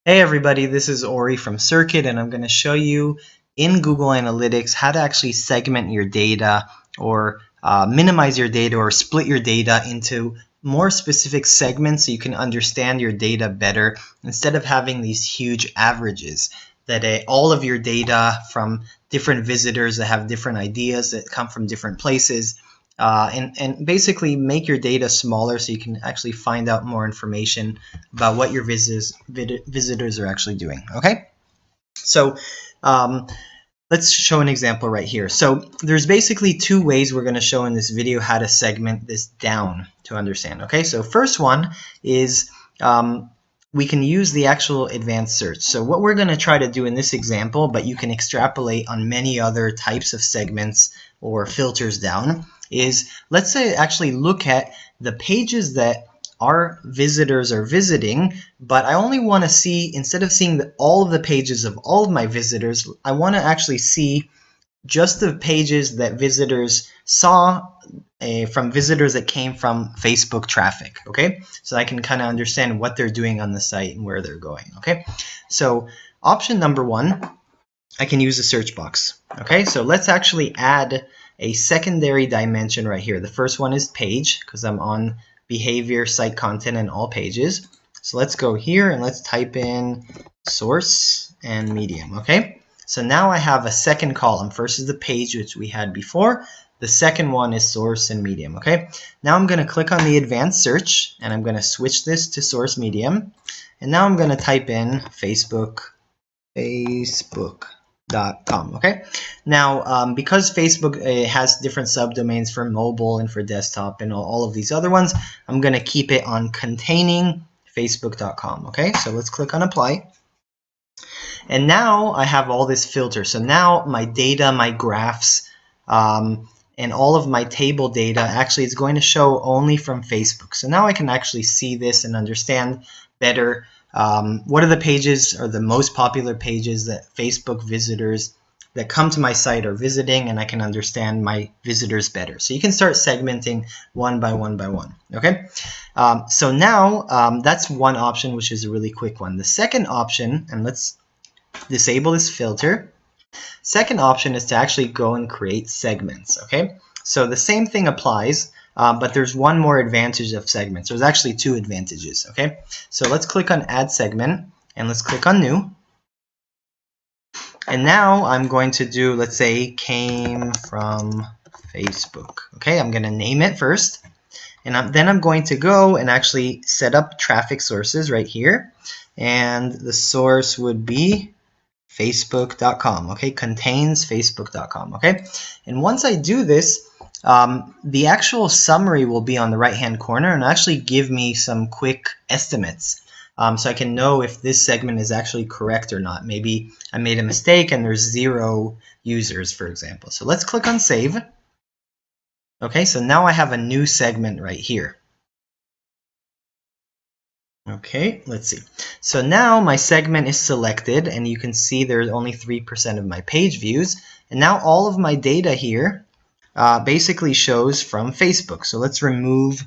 Hey everybody, this is Ori from Circuit, and I'm going to show you in Google Analytics how to actually segment your data or minimize your data or split your data into more specific segments so you can understand your data better instead of having these huge averages that all of your data from different visitors that have different ideas that come from different places. And basically make your data smaller so you can actually find out more information about what your visitors are actually doing. Okay, so let's show an example right here. So there's basically two ways we're going to show in this video how to segment this down to understand. Okay, so first one is we can use the actual advanced search. So what we're going to try to do in this example, but you can extrapolate on many other types of segments or filters down, is let's say actually look at the pages that our visitors are visiting, but I only want to see, instead of seeing all of the pages of all of my visitors, I want to actually see just the pages that visitors saw from visitors that came from Facebook traffic. Okay, so I can kind of understand what they're doing on the site and where they're going. Okay, so option number one, I can use a search box. Okay, so let's actually add a secondary dimension right here. The first one is page, because I'm on behavior, site content, and all pages. So let's go here and let's type in source and medium. Okay, so now I have a second column. First is the page, which we had before. The second one is source and medium. Okay, now I'm going to click on the advanced search and I'm going to switch this to source medium. And now I'm going to type in Facebook.com. Okay, now because Facebook has different subdomains for mobile and for desktop and all of these other ones, I'm going to keep it on containing facebook.com. Okay, so let's click on apply. And now I have all this filter. So now my data, my graphs, and all of my table data actually is going to show only from Facebook. So now I can actually see this and understand better what are the pages or the most popular pages that Facebook visitors that come to my site are visiting, and I can understand my visitors better. So you can start segmenting one by one by one. Okay, so now that's one option, which is a really quick one. The second option, and let's disable this filter. Second option is to actually go and create segments. Okay, so the same thing applies, but there's one more advantage of segments. There's actually two advantages. Okay, so let's click on add segment and let's click on new. And now I'm going to do, let's say, came from Facebook. Okay, I'm going to name it first. And then I'm going to go and actually set up traffic sources right here. And the source would be facebook.com. Okay, contains facebook.com. Okay, and once I do this, the actual summary will be on the right hand corner and actually give me some quick estimates. So I can know if this segment is actually correct or not. Maybe I made a mistake and there's 0 users, for example. So let's click on save. Okay, so now I have a new segment right here. Okay, let's see. So now my segment is selected and you can see there's only 3% of my page views. And now all of my data here basically shows from Facebook. So let's remove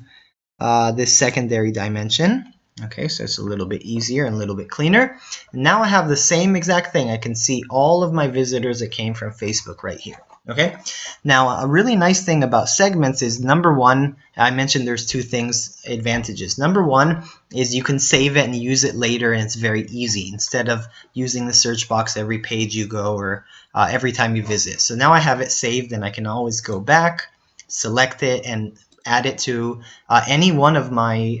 this secondary dimension. Okay, so it's a little bit easier and a little bit cleaner. And now I have the same exact thing. I can see all of my visitors that came from Facebook right here. Okay, now a really nice thing about segments is, number one, I mentioned there's two things, advantages. Number one is you can save it and use it later, and it's very easy instead of using the search box every page you go or every time you visit. So now I have it saved and I can always go back, select it, and add it to any one of my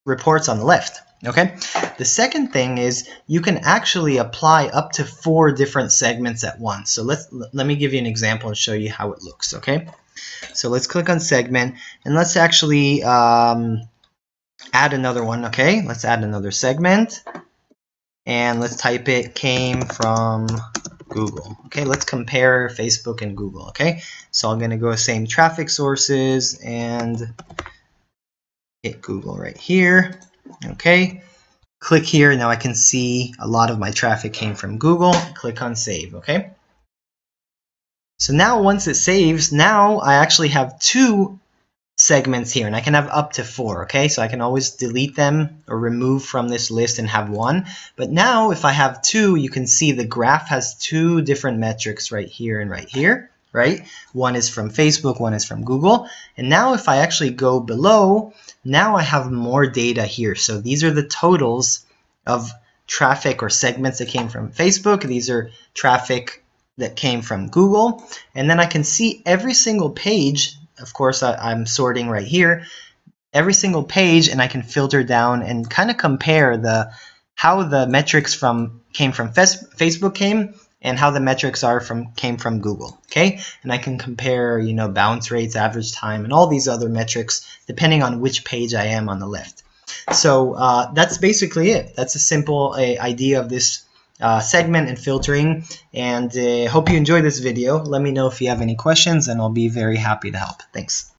reports on the left. Okay, the second thing is you can actually apply up to 4 different segments at once. So let me give you an example and show you how it looks. Okay, so let's click on segment and let's actually add another one. Okay, let's add another segment and let's type it came from Google. Okay, let's compare Facebook and Google. Okay, so I'm going to go same traffic sources and hit Google right here. Okay, click here. Now I can see a lot of my traffic came from Google. Click on save. Okay, so now once it saves, now I actually have 2 segments here, and I can have up to 4. Okay, so I can always delete them or remove from this list and have 1. But now if I have 2, you can see the graph has 2 different metrics right here and right here, right? One is from Facebook, one is from Google. And now if I actually go below, now I have more data here. So these are the totals of traffic or segments that came from Facebook. These are traffic that came from Google. And then I can see every single page. Of course, I'm sorting right here, every single page, and I can filter down and kind of compare how the metrics came from Facebook and how the metrics came from Google. Okay, and I can compare, bounce rates, average time, and all these other metrics depending on which page I am on the left. So that's basically it. That's a simple idea of this segment and filtering, and hope you enjoyed this video. Let me know if you have any questions, and I'll be very happy to help. Thanks.